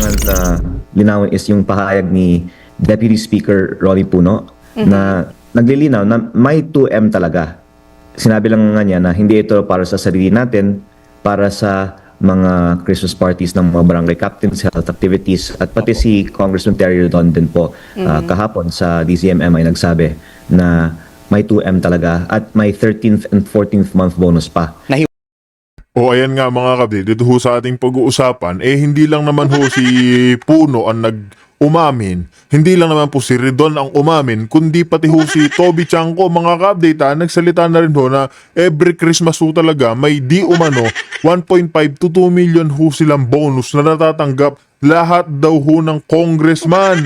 kailangan na linawin is yung pahayag ni Deputy Speaker Ronnie Puno na naglilinaw na may 2M talaga. Sinabi lang nga niya na hindi ito para sa sarili natin, para sa mga Christmas parties ng mga barangay captains, health activities, at pati si Congressman Terry Rodon din po kahapon sa DCMM ay nagsabi na may 2M talaga at may 13th and 14th month bonus pa. O ayan nga mga kabdi, dito ho sa ating pag-uusapan, hindi lang naman ho si Puno ang nag-umamin, hindi lang naman po si Ridon ang umamin, kundi pati ho si Toby Chanco, mga kabdi, nagsalita na rin ho na every Christmas ho talaga may di umano 1.5 to 2 million ho silang bonus na natatanggap lahat daw ho ng congressman.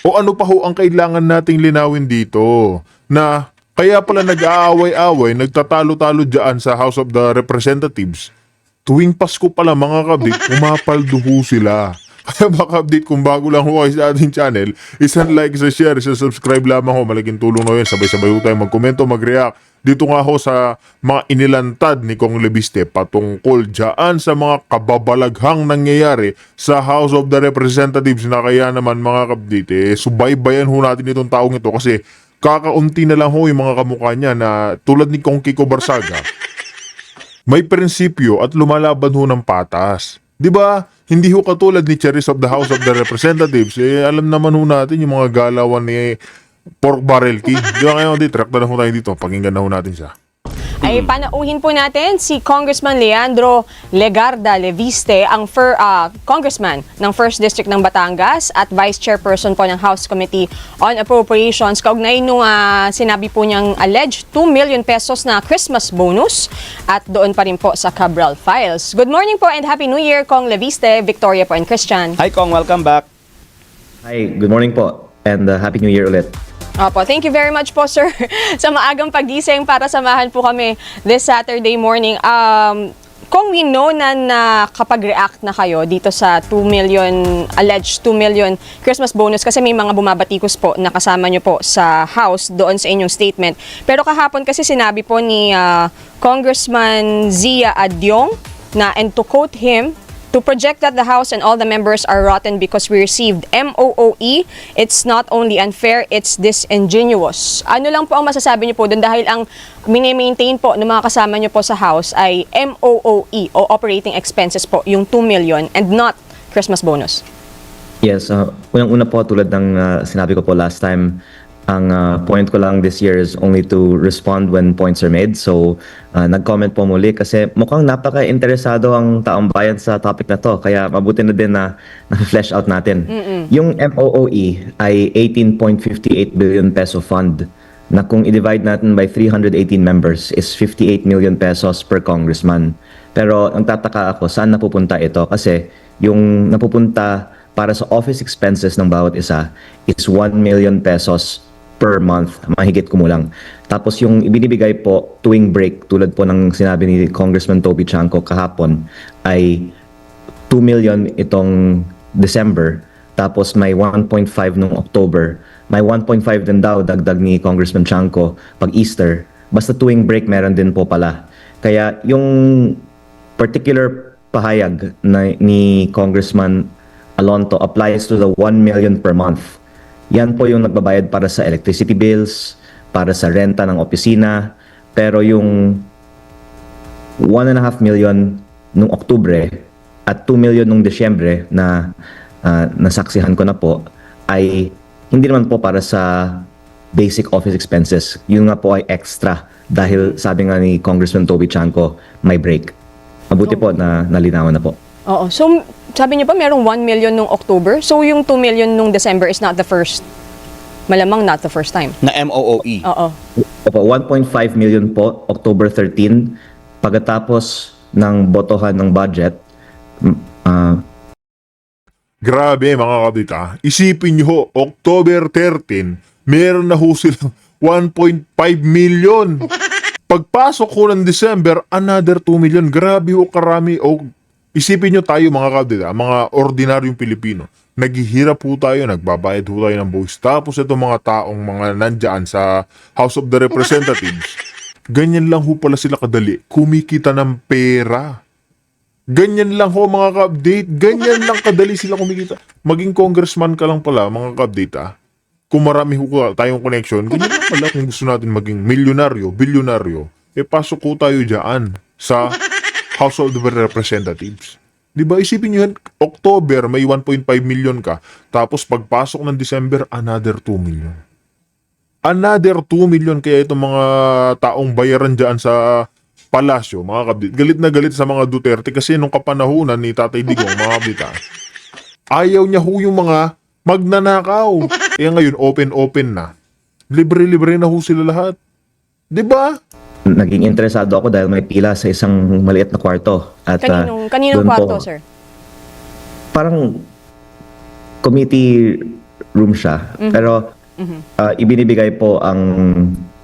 O ano pa ho ang kailangan nating linawin dito? Na kaya pala nag-aaway-away, nagtatalo-talo dyan sa House of the Representatives. Tuwing Pasko pala mga kabdik, pumapalduho sila. Kaya mga kabdik, kung bago lang ho kayo sa ating channel, isang like, isang share, isang subscribe lamang ho. Malaking tulong na yun. Sabay-sabay ho tayo magkomento, mag-react. Dito nga ho sa mga inilantad ni Kong Lebiste patungkol dyan sa mga kababalaghang nangyayari sa House of the Representatives na kaya naman mga kabdik, subaybayan ho natin itong taong ito kasi kakaunti na lang ho yung mga kamukha niya na tulad ni Kong Kiko Barsaga, may prinsipyo at lumalaban ho ng patas. Di ba? Hindi ho katulad ni Charis of the House of the Representatives. Alam naman ho natin yung mga galawan ni Pork Barrel King. Di ba ngayon, trakta na ho tayo dito. Pakinggan na ho natin siya. Ay panauhin po natin si Congressman Leandro Legarda Leviste, ang congressman ng 1st District ng Batangas at Vice Chairperson po ng House Committee on Appropriations. Kaugnay nung sinabi po niyang alleged 2 million pesos na Christmas bonus at doon pa rin po sa Cabral Files. Good morning po and Happy New Year, Kong Leviste, Victoria po and Christian. Hi Kong, welcome back. Hi, good morning po and Happy New Year ulit. Opo, thank you very much po sir sa maagang pagising para samahan po kami this Saturday morning. Kung we know na nakapag-react na kayo dito sa 2 million, alleged 2 million Christmas bonus kasi may mga bumabatikos po na kasama nyo po sa House doon sa inyong statement. Pero kahapon kasi sinabi po ni Congressman Zia Adyong na, and to quote him, to project that the House and all the members are rotten because we received MOOE, it's not only unfair, it's disingenuous. Ano lang po ang masasabi niyo po doon dahil ang mini-maintain po ng mga kasama niyo po sa House ay MOOE o operating expenses po, yung 2 million and not Christmas bonus. Yes, unang-una po tulad ng sinabi ko po last time, ang point ko lang this year is only to respond when points are made. So, nag-comment po muli kasi mukhang napaka-interesado ang taong bayan sa topic na to. Kaya mabuti na din na na-flesh out natin. Yung MOOE ay 18.58 billion peso fund na kung i-divide natin by 318 members is 58 million pesos per congressman. Pero ang tataka ako, saan napupunta ito? Kasi yung napupunta para sa office expenses ng bawat isa is 1 million pesos per month, mahigit kumulang. Tapos yung ibinibigay po tuwing break, tulad po ng sinabi ni Congressman Toby Chanco kahapon, ay 2 million itong December, tapos may 1.5 nung October, may 1.5 din daw dagdag ni Congressman Chanco pag Easter. Basta tuwing break meron din po pala. Kaya yung particular pahayag ni Congressman Alonto applies to the 1 million per month. Yan po yung nagbabayad para sa electricity bills, para sa renta ng opisina, pero yung 1.5 million nung Oktubre at 2 million nung Desyembre na nasaksihan ko na po ay hindi naman po para sa basic office expenses. Yun nga po ay extra dahil sabi nga ni Congressman Toby Chanco, may break. Mabuti po na nalinawan na po. Oo. So, sabi niyo pa merong 1 million nung October. So, yung 2 million nung December is not the first. Malamang not the first time. Na MOOE. Oo. Opo, 1.5 million po, October 13. Pagkatapos ng botohan ng budget, Grabe mga kabdita, isipin nyo ho, October 13, meron na ho silang 1.5 million. Pagpasok ko ng December, another 2 million. Grabe ho karami. Isipin nyo tayo mga kabdita, mga ordinaryong Pilipino. Naghihirap po tayo, nagbabayad po tayo ng buwis. Tapos itong mga taong mga nandyan sa House of the Representatives, ganyan lang ho pala sila kadali. Kumikita ng pera. Ganyan lang ho mga ka-update. Ganyan lang kadali sila kumikita. Maging congressman ka lang pala mga ka-update Kung marami ho tayong connection, ganyan lang pala kung gusto natin maging milyonaryo, bilyonaryo, pasok ko tayo dyan sa House of the Representatives. Di ba? Isipin nyo yan, October may 1.5 million ka, tapos pagpasok ng December, another 2 million. Another 2 million kaya itong mga taong bayaran dyan sa palasyo, mga kabdit. Galit na galit sa mga Duterte kasi nung kapanahunan ni Tatay Digong, mga kabdit ayaw niya ho yung mga magnanakaw. Kaya ngayon, open-open na. Libre-libre na ho sila lahat. Di ba? Naging interesado ako dahil may pila sa isang maliit na kwarto. At, Kaninong doon kwarto, po, sir? Parang committee room siya. Pero ibinibigay po ang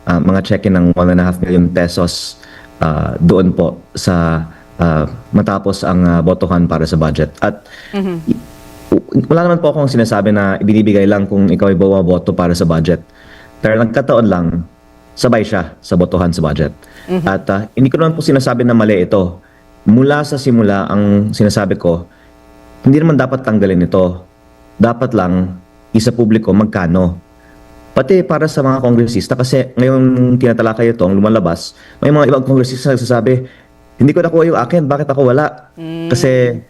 mga check-in ng 1.5 million pesos doon po sa matapos ang botohan para sa budget. At wala naman po akong sinasabi na ibinibigay lang kung ikaw ay bumoboto para sa budget. Pero nagkataon lang, sabay siya sa botohan sa budget. At hindi ko naman po sinasabi na mali ito. Mula sa simula, ang sinasabi ko, hindi naman dapat tanggalin ito. Dapat lang isa publiko magkano. Pati para sa mga kongresista, kasi ngayon tinatalakay ito, ang lumalabas, may mga ibang kongresista nagsasabi, hindi ko nakuha yung akin, bakit ako wala? Kasi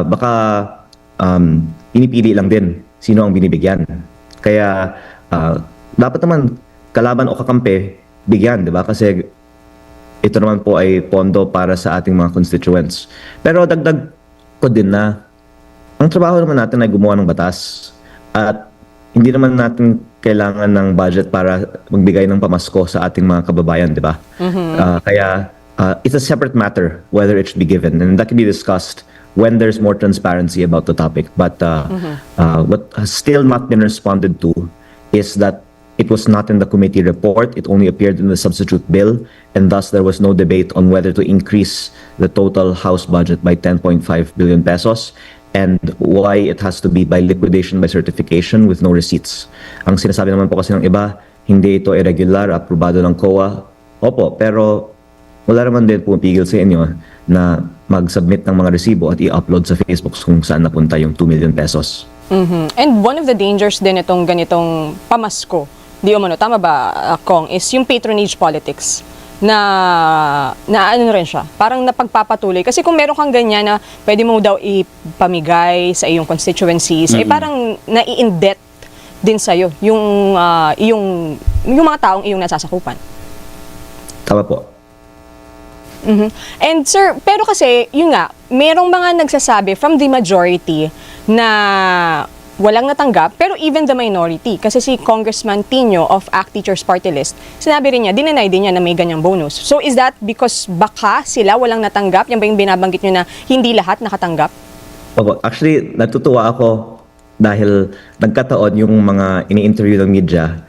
baka pinipili lang din sino ang binibigyan. Kaya dapat naman kalaban o kakampi, bigyan, di ba? Kasi ito naman po ay pondo para sa ating mga constituents. Pero dagdag ko din na ang trabaho naman natin ay gumawa ng batas at hindi naman natin kailangan ng budget para magbigay ng pamasko sa ating mga kababayan, di ba? Kaya it's a separate matter whether it should be given, and that can be discussed when there's more transparency about the topic. But what has still not been responded to is that it was not in the committee report. It only appeared in the substitute bill, and thus there was no debate on whether to increase the total House budget by 10.5 billion pesos and why it has to be by liquidation by certification with no receipts. Ang sinasabi naman po kasi ng iba, hindi ito irregular, aprobado ng COA. Opo, pero wala naman din pumipigil sa inyo na mag-submit ng mga resibo at i-upload sa Facebook kung saan napunta yung 2 million pesos. And one of the dangers din itong ganitong pamasko, di umano, tama ba, Kong, is yung patronage politics na ano rin siya, parang napagpapatuloy. Kasi kung meron kang ganyan na pwede mo daw ipamigay sa iyong constituencies, ay parang nai-indebt din sa'yo yung mga taong iyong nasasakupan. Tama po. And sir, pero kasi, yun nga, merong mga nagsasabi from the majority na walang natanggap, pero even the minority, kasi si Congressman Tino of ACT Teachers Party List, sinabi rin niya, dinenay din niya na may ganyang bonus. So is that because baka sila walang natanggap? Yan ba yung binabanggit niyo na hindi lahat nakatanggap? Opo, actually, natutuwa ako dahil nagkataon yung mga ini-interview ng media,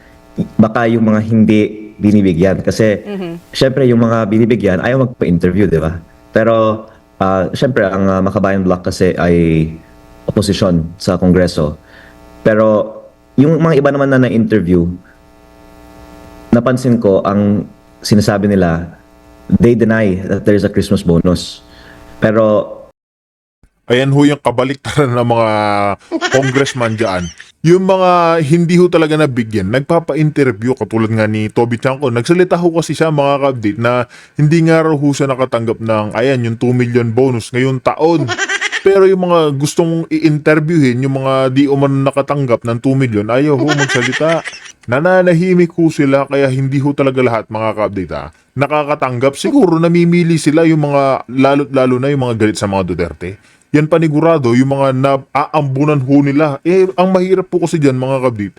baka yung mga hindi binibigyan. Kasi, syempre, yung mga binibigyan, ayaw magpa-interview, di ba? Pero, syempre, ang Makabayan Bloc kasi ay oposisyon sa Kongreso. Pero, yung mga iba naman na na-interview, napansin ko, ang sinasabi nila, they deny that there is a Christmas bonus. Pero, Ayan ho yung kabaliktaran ng mga congressman dyan. Yung mga hindi ho talaga nabigyan, nagpapa-interview katulad nga ni Toby Chanco. Nagsalita ho kasi siya mga ka-update na hindi nga raw ho siya nakatanggap ng ayan yung 2 million bonus ngayong taon. Pero yung mga gustong i-interviewin, yung mga di umano nakatanggap ng 2 million, ayaw ho magsalita. Nananahimik ho sila kaya hindi ho talaga lahat mga ka-update nakakatanggap. Siguro namimili sila yung mga lalo na yung mga galit sa mga Duterte. Yan panigurado, yung mga naaambunan ho nila. Ang mahirap po kasi dyan, mga kabit,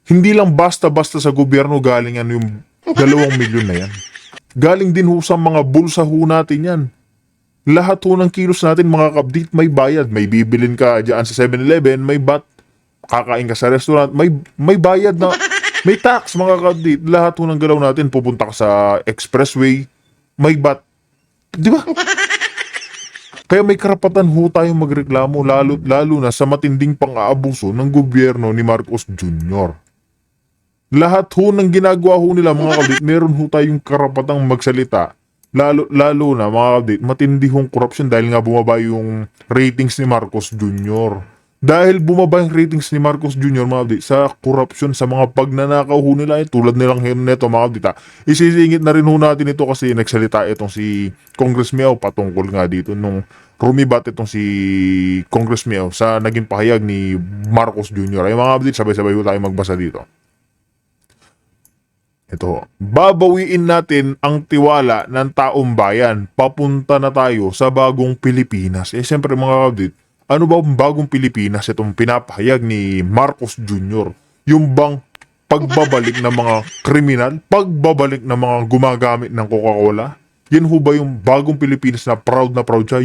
hindi lang basta-basta sa gobyerno galing yan yung 2 milyon na yan. Galing din ho sa mga bulsa ho natin yan. Lahat ho ng kilos natin, mga kabit, may bayad. May bibilin ka dyan sa 7-Eleven, may bat. Kakain ka sa restaurant, may bayad na, may tax, mga kabit. Lahat ho ng galaw natin, pupunta ka sa expressway, may bat. Di ba? Kaya may karapatan ho tayong magreklamo lalo na sa matinding pang-aabuso ng gobyerno ni Marcos Jr. Lahat ho ng ginagawa ho nila mga kabit, meron ho tayong karapatang magsalita lalo na mga update, matindi hong corruption dahil nga bumaba yung ratings ni Marcos Jr. Dahil bumaba yung ratings ni Marcos Jr. mga update sa corruption, sa mga pagnanakaw ho nila, tulad nilang neto mga update. Isisingit na rin ho natin ito kasi nagsalita itong si Congress Miao patungkol nga dito nung rumibat itong si Congress Miao sa naging pahayag ni Marcos Jr. Ay mga update, sabay-sabay ho tayo magbasa dito. Ito, babawiin natin ang tiwala ng taong bayan. Papunta na tayo sa bagong Pilipinas. Siyempre mga kapatid, ano ba ang bagong Pilipinas itong pinapahayag ni Marcos Jr.? Yung bang pagbabalik ng mga kriminal? Pagbabalik ng mga gumagamit ng Coca-Cola? Yan ho ba yung bagong Pilipinas na proud siya?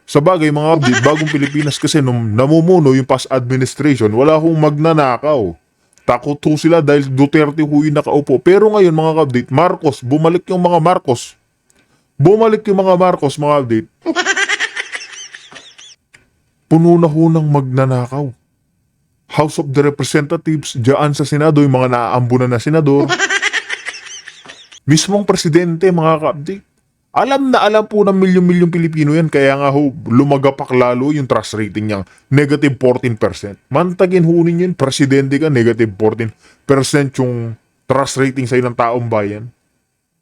Sa bagay mga kapatid, bagong Pilipinas kasi nung namumuno yung past administration, wala hong magnanakaw. Takot ho sila dahil Duterte ho yung nakaupo. Pero ngayon mga ka-update, Marcos, bumalik yung mga Marcos. Mga update. Puno na ho ng magnanakaw. House of the Representatives, dyan sa Senado, yung mga naaambunan na senador. Mismong presidente, mga ka-update. Alam na alam po ng milyon-milyong Pilipino yan, kaya nga ho, lumagapak lalo yung trust rating niyang negative 14%. Mantagin ho ninyo yun, presidente ka, negative 14% yung trust rating sa'yo ng taong bayan.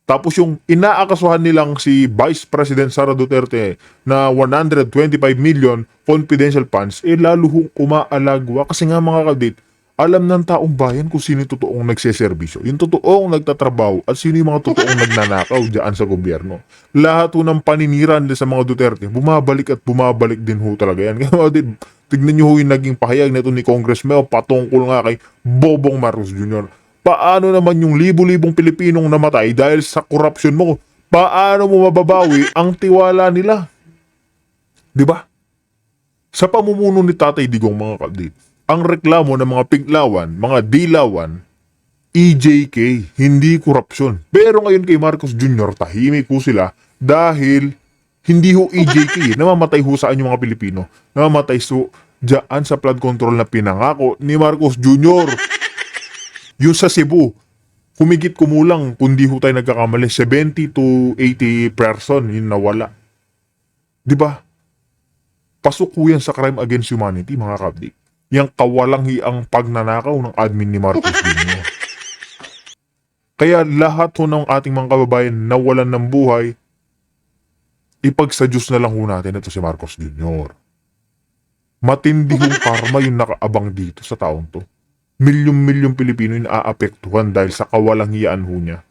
Tapos yung inaakasuhan nilang si Vice President Sara Duterte na 125 million confidential funds, lalo hong umaalagwa. Kasi nga mga kadit, alam ng taong bayan kung sino yung totoong nagseserbisyo, yung totoong nagtatrabaho, at sino yung mga totoong nagnanakaw dyan sa gobyerno. Lahat ho ng paniniraan sa mga Duterte, bumabalik at bumabalik din ho talaga yan. Kaya tignan nyo ho yung naging pahayag na ito ni Congress Meo patungkol nga kay Bobong Marcos Jr. Paano naman yung libo-libong Pilipinong namatay dahil sa korupsyon mo? Paano mo mababawi ang tiwala nila? Diba? Sa pamumuno ni Tatay Digong mga kapatid, ang reklamo ng mga Pinklawan, mga Dilawan, EJK, hindi korupsyon. Pero ngayon kay Marcos Jr., tahimik ho sila dahil hindi ho EJK. Namamatay ho saan yung mga Pilipino. Namamatay so dyan sa flood control na pinangako ni Marcos Jr. Yung sa Cebu, humigit kumulang, kundi ho tayo nagkakamali, 70 to 80 person yung nawala. Diba? Pasok ho yan sa crime against humanity, mga kapatid. Yang kawalang-hiang pagnanakaw ng admin ni Marcos Jr. Kaya lahat ho ng ating mga kababayan nawalan ng buhay, ipagsa Diyos na lang ho natin ito si Marcos Jr. Matindi hong karma yung nakaabang dito sa taong to. Milyong-milyong Pilipino yung naaapektuhan dahil sa kawalang-hiyaan ho niya.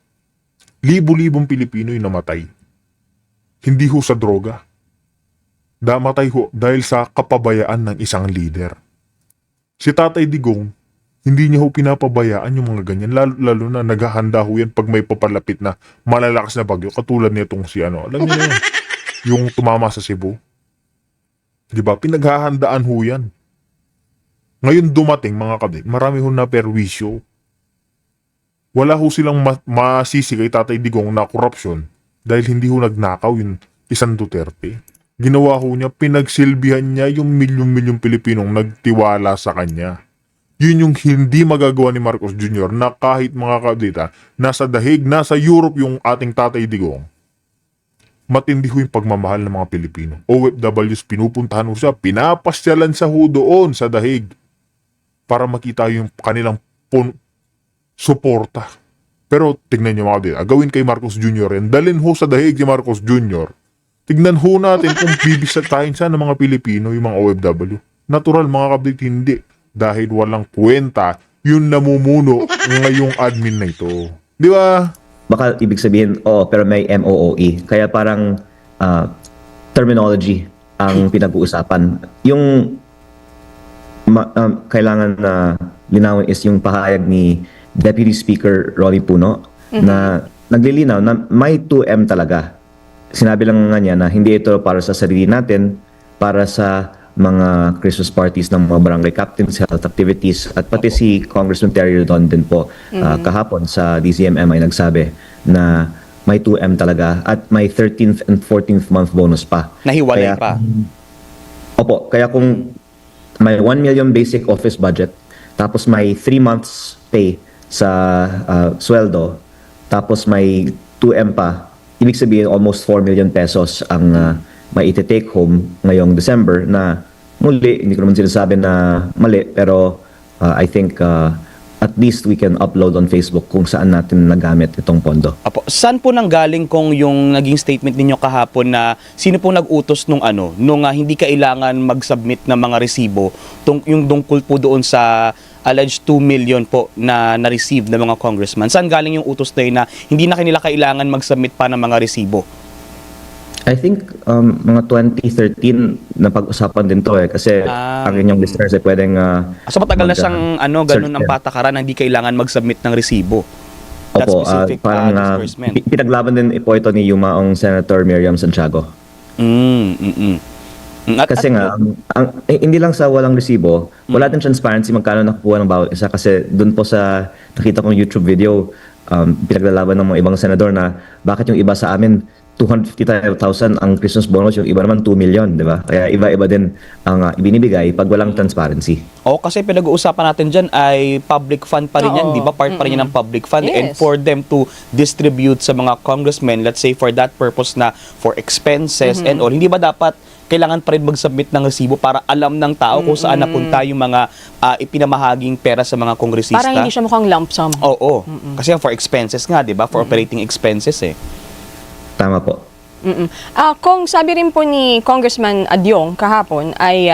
Libo-libong Pilipino yung namatay. Hindi ho sa droga. Namatay ho dahil sa kapabayaan ng isang leader. Si Tatay Digong, hindi niya ho pinapabayaan yung mga ganyan. Lalo na naghahanda ho yan pag may papalapit na malalakas na bagyo. Katulad nitong si alam niyo na yan, yung tumama sa Cebu. Diba? Pinaghahandaan ho yan. Ngayon dumating mga kabit, marami ho na perwisyo. Wala ho silang masisi kay Tatay Digong na korupsyon dahil hindi ho nagnakaw yung isang Duterte. Ginawa ho niya, pinagsilbihan niya yung milyong-milyong Pilipinong nagtiwala sa kanya. Yun yung hindi magagawa ni Marcos Jr. na kahit mga kadita, nasa dahig, nasa Europe yung ating Tatay Digong. Matindi ho yung pagmamahal ng mga Pilipino. OFWs, pinupuntahan ho siya, pinapasyalan sa ho doon sa dahig para makita yung kanilang suporta. Pero tignan niyo mga kadita, gawin kay Marcos Jr. yan, dalhin ho sa dahig si Marcos Jr. Tignan ho natin kung bibisatahin siya ng mga Pilipino, yung mga OFW. Natural mga kabit, hindi. Dahil walang kwenta yung namumuno ngayong admin na ito. Di ba? Baka ibig sabihin, pero may MOOE. Kaya parang terminology ang pinag-uusapan. Yung kailangan na linawin is yung pahayag ni Deputy Speaker Rolly Puno na naglilinaw na may 2M talaga. Sinabi lang nga niya na hindi ito para sa sarili natin, para sa mga Christmas parties ng mga barangay captains, health activities, at pati si Congressman Terry Rodon din po kahapon sa DZMM ay nagsabi na may 2M talaga at may 13th and 14th month bonus pa. Nahiwalay pa. Opo, kaya kung may 1 million basic office budget, tapos may 3 months pay sa sweldo, tapos may 2M pa, ibig sabihin almost 4 million pesos ang maiti-take home ngayong December na muli, hindi ko naman sinasabi na mali, pero I think at least we can upload on Facebook kung saan natin nagamit itong pondo. Apo, saan po nanggaling kung yung naging statement ninyo kahapon na sino pong nag-utos nung hindi kailangan mag-submit ng mga resibo yung tungkol po doon sa alleged 2 million po na na-receive ng mga congressman? Saan galing yung utos na yun na hindi na kanila kailangan mag-submit pa ng mga resibo? I think mga 2013 na pag-usapan din to kasi ang inyong listeners ay pwedeng So matagal na siyang ganun ang patakaran na hindi kailangan mag-submit ng resibo. That Opo, specific parang disbursement. pinaglaban din po ito ni Yumaong Senator Miriam Santiago. Kasi hindi lang sa walang resibo, wala din transparency magkano nakukuha ng bawat isa kasi doon po sa nakita kong YouTube video, pinaglalaban ng mga ibang senador na bakit yung iba sa amin 250,000 ang Christmas bonus, yung iba naman 2 million, di ba? Kaya iba-iba din ang ibinibigay pag walang transparency. Kasi pinag-uusapan natin dyan ay public fund pa rin yan, di ba? Part pa rin yan ng public fund. Yes. And for them to distribute sa mga congressmen, let's say for that purpose na for expenses and all, hindi ba dapat kailangan pa rin mag-submit ng resibo para alam ng tao kung saan napunta yung mga ipinamahaging pera sa mga kongresista? Parang hindi siya mukhang lump sum. Oo. Kasi for expenses nga, di ba? For operating expenses eh. Tama po. Kung sabi rin po ni Congressman Adyong kahapon ay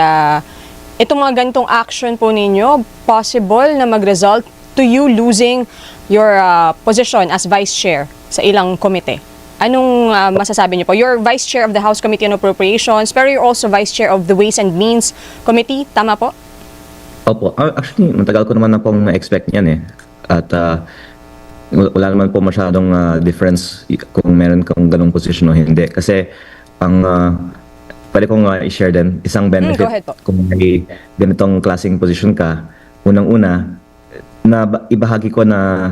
itong mga ganitong action po ninyo, possible na mag-result to you losing your position as Vice Chair sa ilang komite. Anong masasabi niyo po? You're Vice Chair of the House Committee on Appropriations, pero you're also Vice Chair of the Ways and Means Committee. Tama po? Opo. Actually, matagal ko naman na pong na-expect yan eh. At wala naman po masyadong difference kung meron kang ganong position o hindi. Kasi ang pwede kong i-share din, isang benefit Go ahead po. kung may ganitong klaseng position ka, unang-una, na ibahagi ko na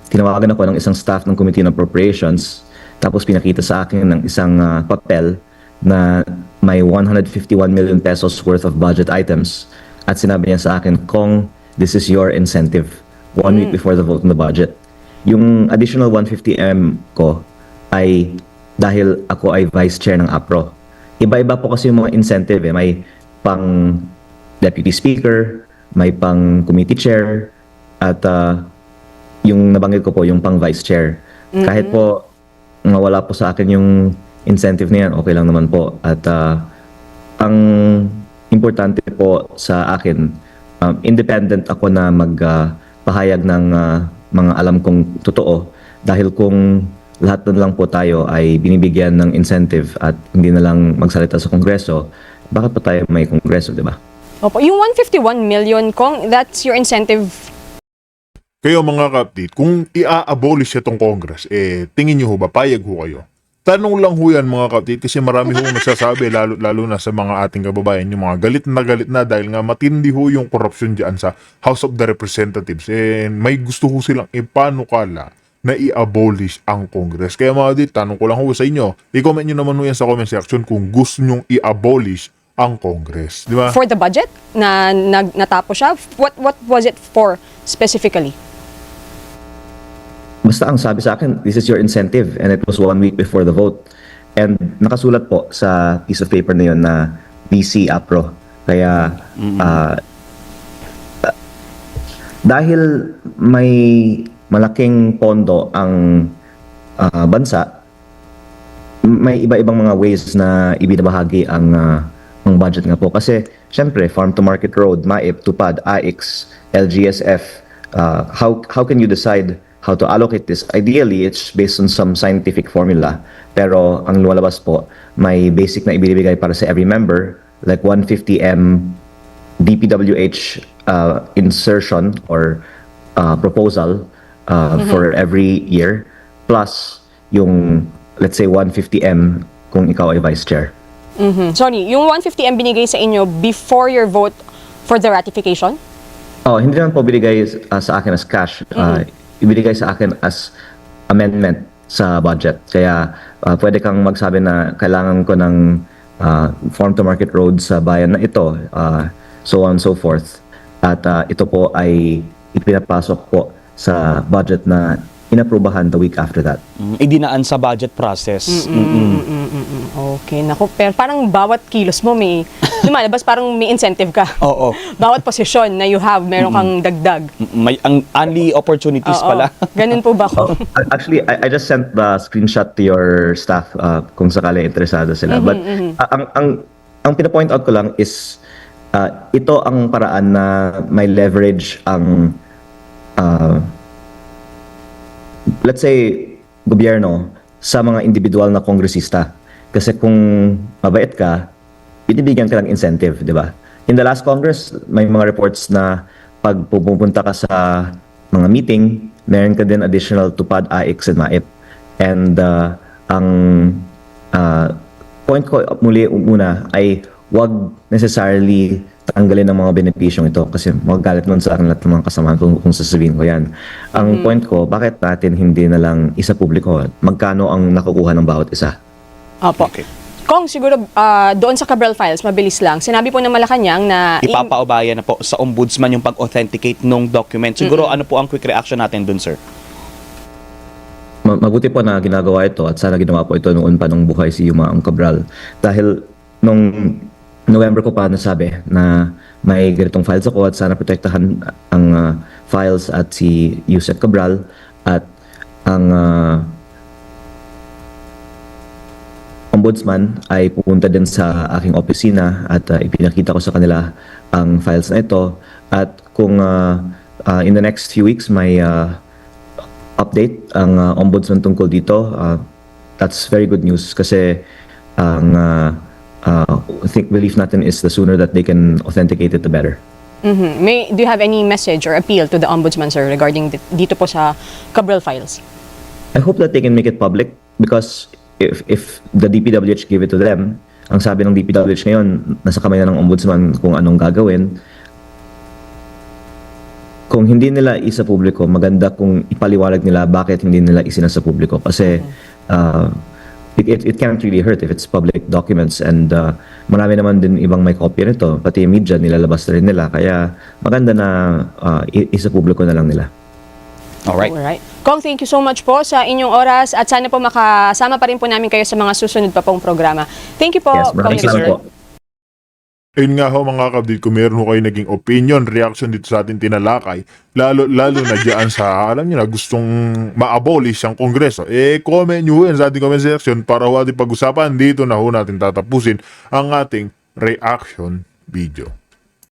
tinawagan ako ng isang staff ng Committee on Appropriations, tapos pinakita sa akin ng isang papel na may 151 million pesos worth of budget items. At sinabi niya sa akin, Kong, this is your incentive. 1 week before the vote on the budget. Yung additional 150M ko ay dahil ako ay vice chair ng APRO. Iba-iba po kasi yung mga incentive eh. May pang deputy speaker, may pang committee chair, at yung nabanggit ko po, yung pang vice chair. Kahit po mawala po sa akin yung incentive na yan, okay lang naman po. At ang importante po sa akin, independent ako na pahayag ng mga alam kong totoo dahil kung lahat na lang po tayo ay binibigyan ng incentive at hindi na lang magsalita sa Kongreso, bakit pa tayo may Kongreso, di ba? Opo. Yung 151 million, Kong, that's your incentive. Kayo mga ka-update, kung i-abolish itong Congress, tingin nyo ho ba, payag ho kayo? Tanong lang ho yan mga ka-update kasi marami ho nagsasabi, lalo na sa mga ating kababayan, yung mga galit na dahil nga matindi ho yung korupsyon dyan sa House of the Representatives. And may gusto ho silang ipanukala na i-abolish ang Congress. Kaya mga ka-update, tanong ko lang ho sa inyo, i-comment nyo naman ho yan sa comment section kung gusto nyong i-abolish ang Congress. Di ba? For the budget na natapos siya, what was it for specifically? Basta ang sabi sa akin, this is your incentive, and it was 1 week before the vote. And nakasulat po sa piece of paper na yun na DC APRO. Kaya dahil may malaking pondo ang bansa, may iba-ibang mga ways na ibinabahagi ang budget nga po. Kasi syempre, Farm to Market Road, MAIP, TUPAD, AIX, LGSF, how can you decide how to allocate this? Ideally, it's based on some scientific formula. Pero ang lumalabas po, may basic na ibibigay para sa every member, like 150M DPWH insertion or proposal for every year, plus yung, let's say, 150M kung ikaw ay vice chair. Sorry, yung 150M binigay sa inyo before your vote for the ratification? Hindi naman po binigay sa akin as cash. Ibinigay sa akin as amendment sa budget. Kaya pwede kang magsabi na kailangan ko ng farm to market road sa bayan na ito, so on and so forth. At ito po ay ipinapasok po sa budget na inaprubahan the week after that. Idinaan sa budget process. Okay, naku, pero parang bawat kilos mo may lumalabas, parang may incentive ka. Oo. Bawat posisyon na you have, meron kang dagdag. May ang only opportunities Oo. pala. Ganun po ba ko? Actually, I just sent the screenshot to your staff kung sakali interesado sila. But ang pinapoint out ko lang is ito ang paraan na may leverage ang let's say gobyerno sa mga individual na kongresista. Kasi kung mabait ka, binibigyan ka ng incentive, di ba? In the last Congress, may mga reports na pag pupunta ka sa mga meeting, meron ka din additional tupad, AIX, and MAIP. And ang point ko muli una ay wag necessarily tanggalin ang mga benepisyong ito kasi magagalit nun sa akin lahat ng mga kasamahan kung sasabihin ko yan. Ang point ko, bakit natin hindi na lang isa publiko? Magkano ang nakukuha ng bawat isa? Opo. Okay. Kung siguro doon sa Cabral Files, mabilis lang, sinabi po ng Malacanang na Ipapaubaya na po sa ombudsman yung pag-authenticate ng document. Siguro ano po ang quick reaction natin dun, sir? Mabuti po na ginagawa ito at sana ginawa po ito noon pa nung buhay si Yuma ang Cabral. Dahil nung November ko pa nasabi na may ganitong files ako at sana protektahan ang files at si Yusek Cabral at ang ombudsman ay pupunta din sa aking opisina at ipinakita ko sa kanila ang files na ito at kung in the next few weeks may update ang ombudsman tungkol dito, that's very good news kasi ang belief natin is the sooner that they can authenticate it, the better. do you have any message or appeal to the Ombudsman, sir, regarding dito po sa Cabral Files? I hope that they can make it public because if the DPWH give it to them, ang sabi ng DPWH ngayon, nasa kamay na ng ombudsman kung anong gagawin. Kung hindi nila isa publiko, maganda kung ipaliwanag nila bakit hindi nila isinasa publiko. Kasi it can't really hurt if it's public documents and marami naman din ibang may copy nito. Pati yung media, nilalabas na rin nila. Kaya maganda na isa publiko na lang nila. Alright. Alright. Kong, thank you so much po sa inyong oras at sana po makasama pa rin po namin kayo sa mga susunod pa pong programa. Thank you po, Yes, maraming Kong salamat Isidro. po. Ayun nga ho mga kabdit, kung meron ho kayo naging opinion, reaction dito sa ating tinalakay, lalo na dyan sa, alam nyo na, gustong ma-abolish ang Kongreso, comment nyo yan sa ating comment section para ho ating pag-usapan. Dito na ho natin tatapusin ang ating reaction video.